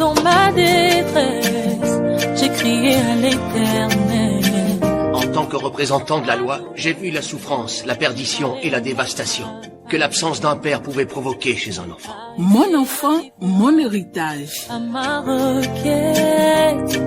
dans ma détresse, j'ai crié à l'Éternel. En tant que représentant de la loi, j'ai vu la souffrance, la perdition et la dévastation que l'absence d'un père pouvait provoquer chez un enfant. Mon enfant, mon héritage. À ma requête,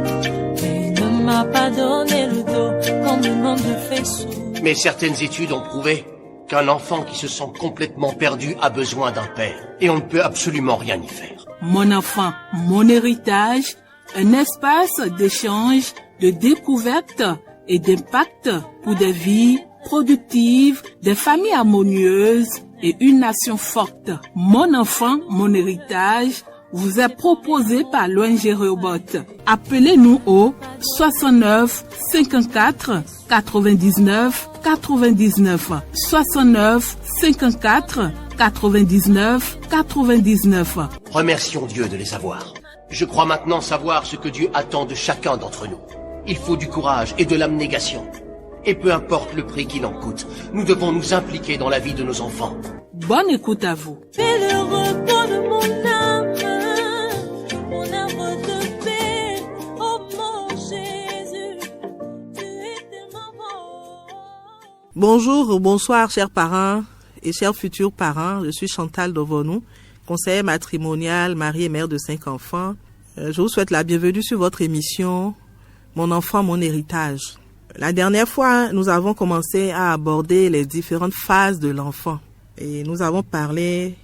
il ne m'a pas donné le dos quand le monde me fait sourd. Mais certaines études ont prouvé qu'un enfant qui se sent complètement perdu a besoin d'un père. Et on ne peut absolument rien y faire. Mon enfant, mon héritage, un espace d'échange, de découverte et d'impact pour des vies productives, des familles harmonieuses et une nation forte. Mon enfant, mon héritage vous est proposé par l'ONG Rehoboth. Appelez-nous au 69 54 99 99 69 54 99 99. Remercions Dieu de les avoir. Je crois maintenant savoir ce que Dieu attend de chacun d'entre nous. Il faut du courage et de l'abnégation. Et peu importe le prix qu'il en coûte, nous devons nous impliquer dans la vie de nos enfants. Bonne écoute à vous. Fais le repos de mon âme de paix. Oh mon Jésus, tu es tellement bon. Bonjour ou bonsoir chers parents et chers futurs parents. Je suis Chantal Dovonou, conseillère matrimoniale, mari et mère de 5 enfants. Je vous souhaite la bienvenue sur votre émission « Mon enfant, mon héritage ». La dernière fois, nous avons commencé à aborder les différentes phases de l'enfant. Et nous avons parlé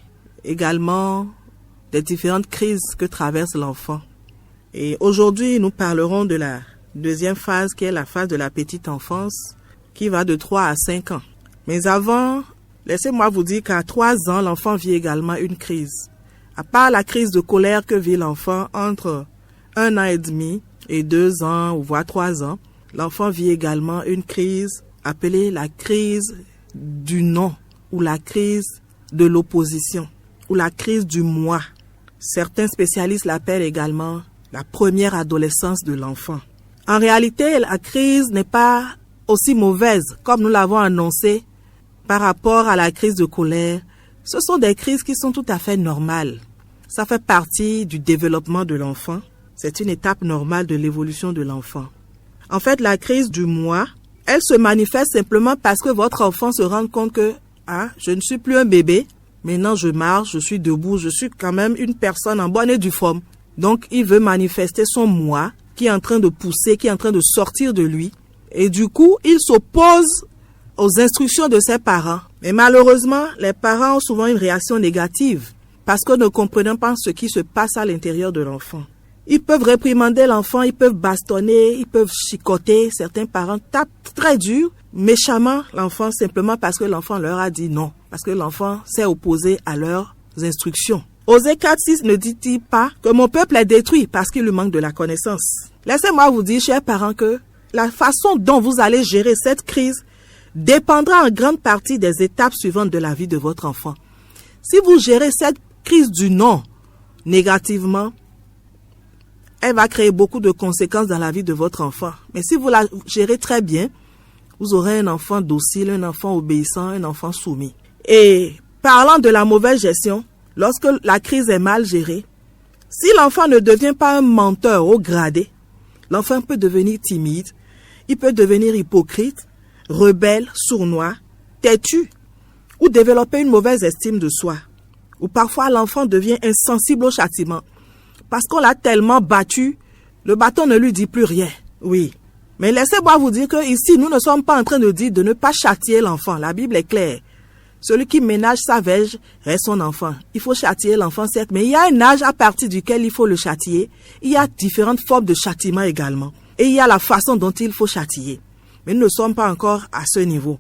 également des différentes crises que traverse l'enfant. Et aujourd'hui, nous parlerons de la deuxième phase qui est la phase de la petite enfance qui va de 3 à 5 ans. Mais avant, laissez-moi vous dire qu'à 3 ans, l'enfant vit également une crise. À part la crise de colère que vit l'enfant entre 1 an et demi et 2 ans ou voire 3 ans, l'enfant vit également une crise appelée la crise du non ou la crise de l'opposition ou la crise du moi. Certains spécialistes l'appellent également la première adolescence de l'enfant. En réalité, la crise n'est pas aussi mauvaise comme nous l'avons annoncé par rapport à la crise de colère. Ce sont des crises qui sont tout à fait normales. Ça fait partie du développement de l'enfant. C'est une étape normale de l'évolution de l'enfant. En fait, la crise du moi, elle se manifeste simplement parce que votre enfant se rend compte que je ne suis plus un bébé, maintenant je marche, je suis debout, je suis quand même une personne en bonne et due forme. Donc, il veut manifester son moi qui est en train de pousser, qui est en train de sortir de lui. Et du coup, il s'oppose aux instructions de ses parents. Mais malheureusement, les parents ont souvent une réaction négative parce que ne comprenant pas ce qui se passe à l'intérieur de l'enfant. Ils peuvent réprimander l'enfant, ils peuvent bastonner, ils peuvent chicoter. Certains parents tapent très dur, méchamment l'enfant simplement parce que l'enfant leur a dit non. Parce que l'enfant s'est opposé à leurs instructions. Osée 4:6 ne dit-il pas que mon peuple est détruit parce qu'il lui manque de la connaissance. Laissez-moi vous dire, chers parents, que la façon dont vous allez gérer cette crise dépendra en grande partie des étapes suivantes de la vie de votre enfant. Si vous gérez cette crise du non négativement, elle va créer beaucoup de conséquences dans la vie de votre enfant. Mais si vous la gérez très bien, vous aurez un enfant docile, un enfant obéissant, un enfant soumis. Et parlant de la mauvaise gestion, lorsque la crise est mal gérée, si l'enfant ne devient pas un menteur haut gradé, l'enfant peut devenir timide, il peut devenir hypocrite, rebelle, sournois, têtu, ou développer une mauvaise estime de soi. Ou parfois l'enfant devient insensible au châtiment. Parce qu'on l'a tellement battu, le bâton ne lui dit plus rien. Oui. Mais laissez-moi vous dire que ici, nous ne sommes pas en train de dire de ne pas châtier l'enfant. La Bible est claire. Celui qui ménage sa verge reste son enfant. Il faut châtier l'enfant, certes, mais il y a un âge à partir duquel il faut le châtier. Il y a différentes formes de châtiment également. Et il y a la façon dont il faut châtier. Mais nous ne sommes pas encore à ce niveau.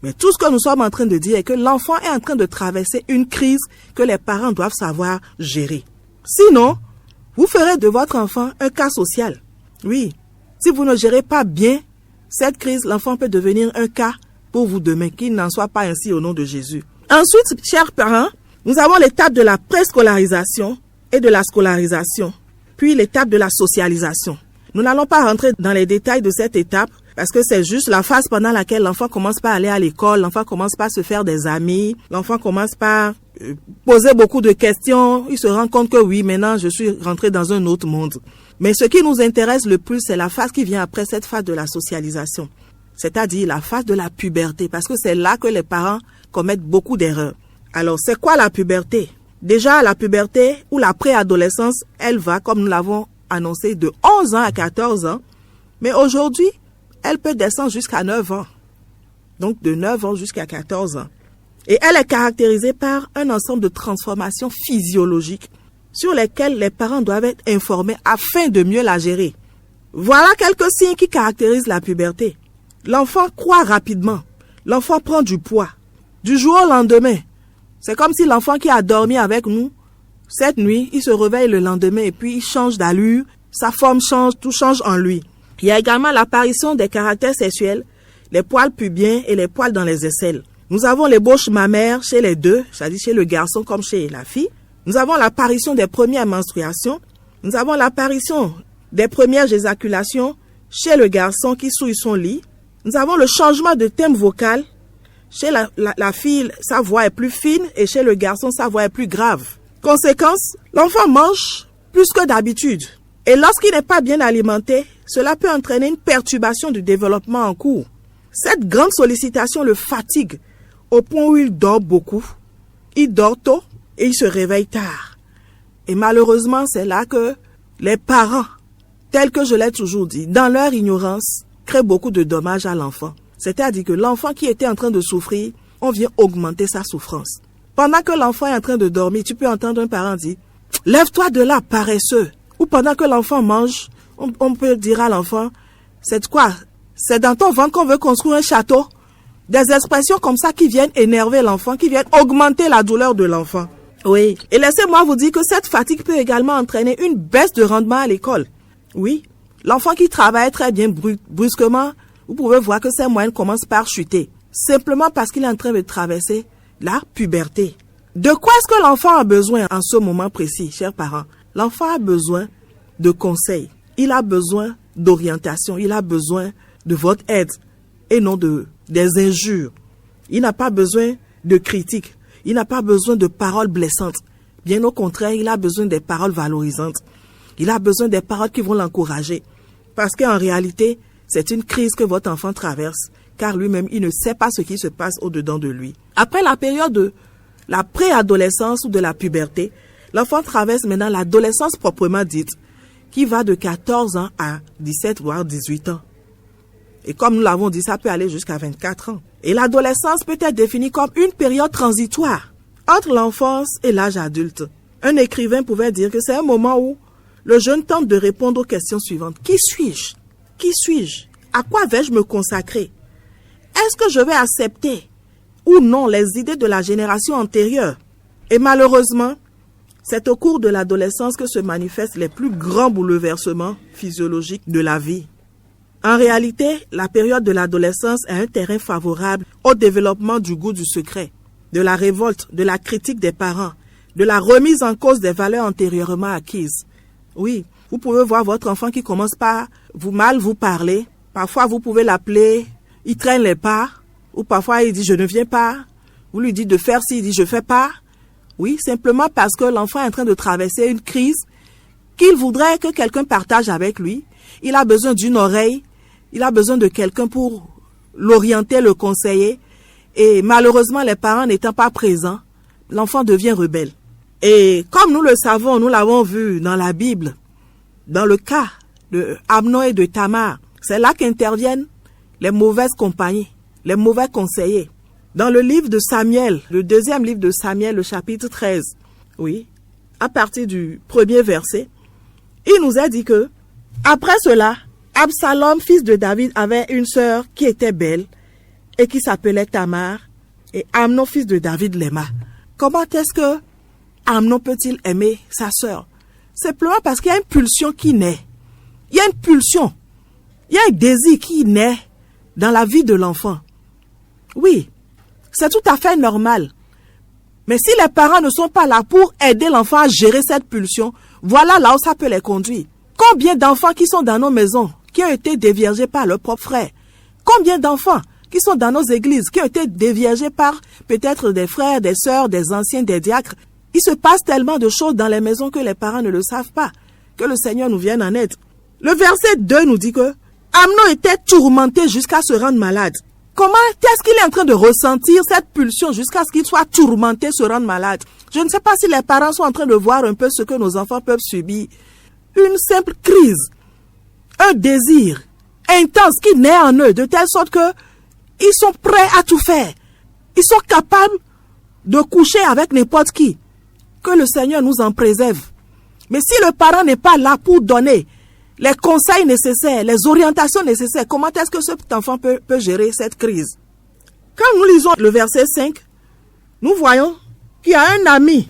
Mais tout ce que nous sommes en train de dire est que l'enfant est en train de traverser une crise que les parents doivent savoir gérer. Sinon, vous ferez de votre enfant un cas social. Oui, si vous ne gérez pas bien cette crise, l'enfant peut devenir un cas pour vous demain, qu'il n'en soit pas ainsi au nom de Jésus. Ensuite, chers parents, nous avons l'étape de la préscolarisation et de la scolarisation, puis l'étape de la socialisation. Nous n'allons pas rentrer dans les détails de cette étape parce que c'est juste la phase pendant laquelle l'enfant commence par aller à l'école, l'enfant commence par se faire des amis, l'enfant commence par poser beaucoup de questions. Il se rend compte que oui, maintenant je suis rentré dans un autre monde. Mais ce qui nous intéresse le plus, c'est la phase qui vient après cette phase de la socialisation. C'est-à-dire la phase de la puberté, parce que c'est là que les parents commettent beaucoup d'erreurs. Alors, c'est quoi la puberté? Déjà, la puberté ou la préadolescence, elle va, comme nous l'avons annoncé, de 11 ans à 14 ans. Mais aujourd'hui, elle peut descendre jusqu'à 9 ans. Donc, de 9 ans jusqu'à 14 ans. Et elle est caractérisée par un ensemble de transformations physiologiques sur lesquelles les parents doivent être informés afin de mieux la gérer. Voilà quelques signes qui caractérisent la puberté. L'enfant croît rapidement. L'enfant prend du poids. Du jour au lendemain. C'est comme si l'enfant qui a dormi avec nous, cette nuit, il se réveille le lendemain et puis il change d'allure, sa forme change, tout change en lui. Il y a également l'apparition des caractères sexuels, les poils pubiens et les poils dans les aisselles. Nous avons l'ébauche mammaire chez les deux, c'est-à-dire chez le garçon comme chez la fille. Nous avons l'apparition des premières menstruations. Nous avons l'apparition des premières éjaculations chez le garçon qui souille son lit. Nous avons le changement de thème vocal. Chez la fille, sa voix est plus fine et chez le garçon, sa voix est plus grave. Conséquence, l'enfant mange plus que d'habitude. Et lorsqu'il n'est pas bien alimenté, cela peut entraîner une perturbation du développement en cours. Cette grande sollicitation le fatigue au point où il dort beaucoup. Il dort tôt et il se réveille tard. Et malheureusement, c'est là que les parents, tels que je l'ai toujours dit, dans leur ignorance, créent beaucoup de dommages à l'enfant. C'est-à-dire que l'enfant qui était en train de souffrir, on vient augmenter sa souffrance. Pendant que l'enfant est en train de dormir, tu peux entendre un parent dire « Lève-toi de là, paresseux !» Ou pendant que l'enfant mange, on peut dire à l'enfant « C'est quoi? C'est dans ton ventre qu'on veut construire un château ?» Des expressions comme ça qui viennent énerver l'enfant, qui viennent augmenter la douleur de l'enfant. Oui. Et laissez-moi vous dire que cette fatigue peut également entraîner une baisse de rendement à l'école. Oui. L'enfant qui travaille très bien brusquement, vous pouvez voir que ses moyennes commencent par chuter. Simplement parce qu'il est en train de traverser la puberté. De quoi est-ce que l'enfant a besoin en ce moment précis, chers parents? L'enfant a besoin de conseils. Il a besoin d'orientation. Il a besoin de votre aide et non des injures. Il n'a pas besoin de critiques. Il n'a pas besoin de paroles blessantes. Bien au contraire, il a besoin des paroles valorisantes. Il a besoin des paroles qui vont l'encourager. Parce qu'en réalité, c'est une crise que votre enfant traverse, car lui-même, il ne sait pas ce qui se passe au-dedans de lui. Après la période de la préadolescence ou de la puberté, l'enfant traverse maintenant l'adolescence proprement dite, qui va de 14 ans à 17 voire 18 ans. Et comme nous l'avons dit, ça peut aller jusqu'à 24 ans. Et l'adolescence peut être définie comme une période transitoire entre l'enfance et l'âge adulte. Un écrivain pouvait dire que c'est un moment où le jeune tente de répondre aux questions suivantes. Qui suis-je? Qui suis-je? À quoi vais-je me consacrer? Est-ce que je vais accepter ou non les idées de la génération antérieure? Et malheureusement, c'est au cours de l'adolescence que se manifestent les plus grands bouleversements physiologiques de la vie. En réalité, la période de l'adolescence est un terrain favorable au développement du goût du secret, de la révolte, de la critique des parents, de la remise en cause des valeurs antérieurement acquises. Oui, vous pouvez voir votre enfant qui commence par vous parler. Parfois, vous pouvez l'appeler, il traîne les pas, ou parfois il dit « je ne viens pas ». Vous lui dites de faire ci, il dit « je ne fais pas ». Oui, simplement parce que l'enfant est en train de traverser une crise qu'il voudrait que quelqu'un partage avec lui. Il a besoin d'une oreille, il a besoin de quelqu'un pour l'orienter, le conseiller. Et malheureusement, les parents n'étant pas présents, l'enfant devient rebelle. Et comme nous le savons, nous l'avons vu dans la Bible, dans le cas de Amnon et de Tamar, c'est là qu'interviennent les mauvaises compagnies, les mauvais conseillers. Dans le livre de Samuel, le deuxième livre de Samuel, le chapitre 13, oui, à partir du premier verset, il nous a dit que, après cela, Absalom, fils de David, avait une sœur qui était belle et qui s'appelait Tamar, et Amnon, fils de David, l'aima. Comment est-ce que Amnon peut-il aimer sa sœur? Simplement parce qu'il y a une pulsion qui naît. Il y a une pulsion. Il y a un désir qui naît dans la vie de l'enfant. Oui, c'est tout à fait normal. Mais si les parents ne sont pas là pour aider l'enfant à gérer cette pulsion, voilà là où ça peut les conduire. Combien d'enfants qui sont dans nos maisons, qui ont été déviergés par leurs propres frères? Combien d'enfants qui sont dans nos églises, qui ont été déviergés par peut-être des frères, des sœurs, des anciens, des diacres. Il se passe tellement de choses dans les maisons que les parents ne le savent pas. Que le Seigneur nous vienne en aide. Le verset 2 nous dit que Amnon était tourmenté jusqu'à se rendre malade. Comment est-ce qu'il est en train de ressentir cette pulsion jusqu'à ce qu'il soit tourmenté, se rendre malade? Je ne sais pas si les parents sont en train de voir un peu ce que nos enfants peuvent subir. Une simple crise, un désir intense qui naît en eux, de telle sorte que ils sont prêts à tout faire. Ils sont capables de coucher avec n'importe qui. Que le Seigneur nous en préserve. Mais si le parent n'est pas là pour donner les conseils nécessaires, les orientations nécessaires, comment est-ce que cet enfant peut gérer cette crise? Quand nous lisons le verset 5, nous voyons qu'il y a un ami,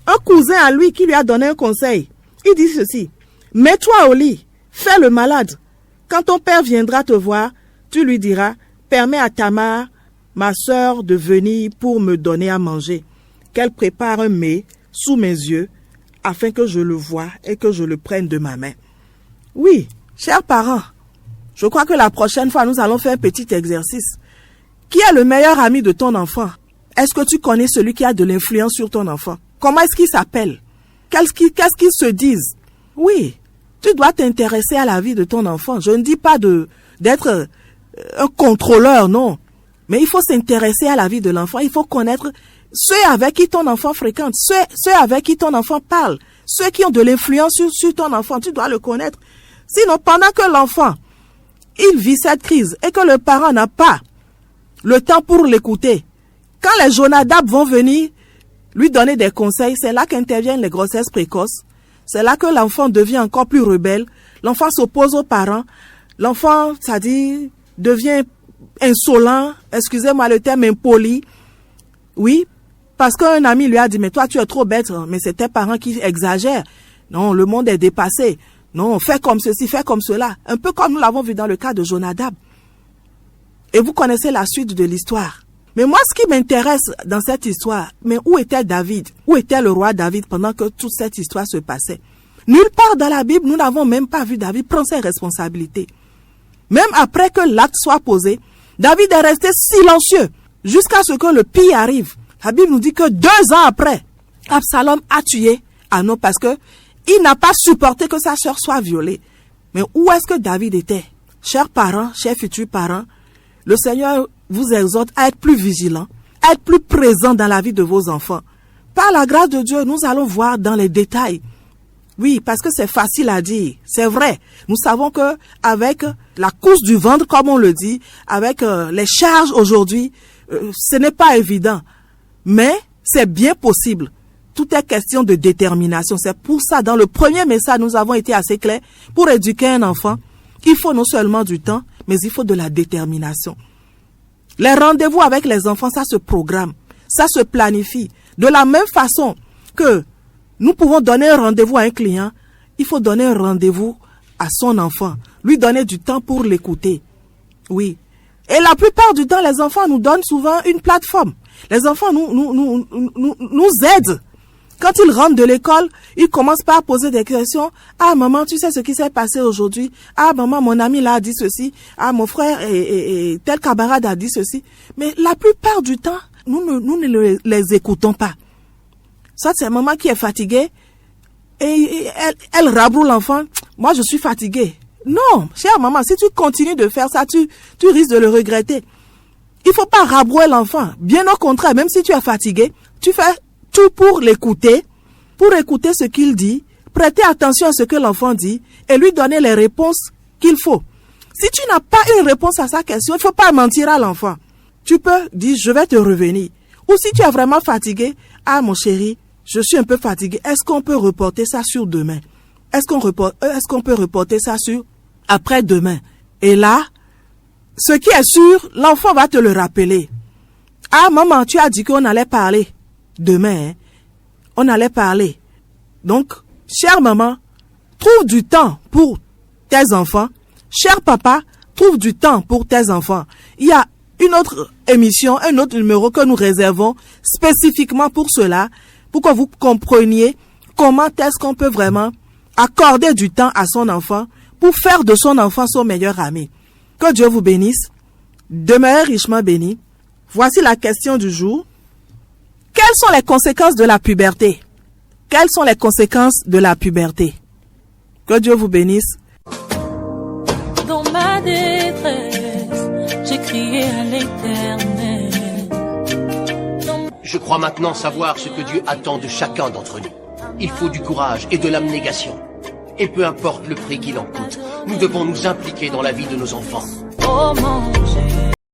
un cousin à lui qui lui a donné un conseil. Il dit ceci: mets-toi au lit, fais le malade. Quand ton père viendra te voir, tu lui diras: permets à Tamar, ma sœur, de venir pour me donner à manger. Qu'elle prépare un mets sous mes yeux, afin que je le voie et que je le prenne de ma main. Oui, chers parents, je crois que la prochaine fois, nous allons faire un petit exercice. Qui est le meilleur ami de ton enfant? Est-ce que tu connais celui qui a de l'influence sur ton enfant? Comment est-ce qu'il s'appelle? Qu'est-ce qu'ils se disent? Oui, tu dois t'intéresser à la vie de ton enfant. Je ne dis pas d'être un contrôleur, non. Mais il faut s'intéresser à la vie de l'enfant. Il faut connaître ceux avec qui ton enfant fréquente, ceux avec qui ton enfant parle, ceux qui ont de l'influence sur ton enfant. Tu dois le connaître. Sinon, pendant que l'enfant, il vit cette crise et que le parent n'a pas le temps pour l'écouter, quand les Jonadab vont venir lui donner des conseils, c'est là qu'interviennent les grossesses précoces. C'est là que l'enfant devient encore plus rebelle. L'enfant s'oppose aux parents. L'enfant, c'est-à-dire, devient insolent, excusez-moi le terme, impoli. Oui, parce qu'un ami lui a dit: mais toi tu es trop bête. Mais c'est tes parents qui exagèrent. Non, le monde est dépassé. Non, fais comme ceci, fais comme cela. Un peu comme nous l'avons vu dans le cas de Jonadab. Et vous connaissez la suite de l'histoire. Mais moi, ce qui m'intéresse dans cette histoire, mais où était David? Où était le roi David pendant que toute cette histoire se passait? Nulle part dans la Bible, nous n'avons même pas vu David prendre ses responsabilités. Même après que l'acte soit posé, David est resté silencieux jusqu'à ce que le pire arrive. La Bible nous dit que 2 ans après, Absalom a tué Amnon parce que il n'a pas supporté que sa sœur soit violée. Mais où est-ce que David était? Chers parents, chers futurs parents, le Seigneur vous exhorte à être plus vigilants, à être plus présents dans la vie de vos enfants. Par la grâce de Dieu, nous allons voir dans les détails. Oui, parce que c'est facile à dire, c'est vrai. Nous savons que avec la course du ventre, comme on le dit, avec les charges aujourd'hui, ce n'est pas évident. Mais c'est bien possible. Tout est question de détermination. C'est pour ça, dans le premier message, nous avons été assez clairs. Pour éduquer un enfant, il faut non seulement du temps, mais il faut de la détermination. Les rendez-vous avec les enfants, ça se programme, ça se planifie. De la même façon que nous pouvons donner un rendez-vous à un client, il faut donner un rendez-vous à son enfant, lui donner du temps pour l'écouter. Oui. Et la plupart du temps, les enfants nous donnent souvent une plateforme. Les enfants nous aident. Quand ils rentrent de l'école, ils commencent par poser des questions. Ah maman, tu sais ce qui s'est passé aujourd'hui? Ah maman, mon ami là a dit ceci. Ah mon frère et tel camarade a dit ceci. Mais la plupart du temps, nous ne les écoutons pas. Ça, c'est maman qui est fatiguée et elle rabroue l'enfant. Moi, je suis fatiguée. Non, chère maman, si tu continues de faire ça, tu risques de le regretter. Il faut pas rabrouer l'enfant. Bien au contraire, même si tu es fatigué, tu fais tout pour l'écouter, pour écouter ce qu'il dit, prêter attention à ce que l'enfant dit et lui donner les réponses qu'il faut. Si tu n'as pas une réponse à sa question, il ne faut pas mentir à l'enfant. Tu peux dire, je vais te revenir. Ou si tu es vraiment fatigué, ah mon chéri, je suis un peu fatigué. Est-ce qu'on peut reporter ça sur demain? Est-ce qu'on peut reporter ça sur après-demain? Et là, ce qui est sûr, l'enfant va te le rappeler. Ah maman, tu as dit qu'on allait parler. Demain, on allait parler. Donc, chère maman, trouve du temps pour tes enfants. Cher papa, trouve du temps pour tes enfants. Il y a une autre émission, un autre numéro que nous réservons spécifiquement pour cela, pour que vous compreniez comment est-ce qu'on peut vraiment accorder du temps à son enfant pour faire de son enfant son meilleur ami. Que Dieu vous bénisse. Demeurez richement bénis. Voici la question du jour. Quelles sont les conséquences de la puberté? Quelles sont les conséquences de la puberté? Que Dieu vous bénisse. Dans ma détresse, j'ai crié à l'Éternel. Je crois maintenant savoir ce que Dieu attend de chacun d'entre nous. Il faut du courage et de l'abnégation. Et peu importe le prix qu'il en coûte, nous devons nous impliquer dans la vie de nos enfants. Oh mon Jésus.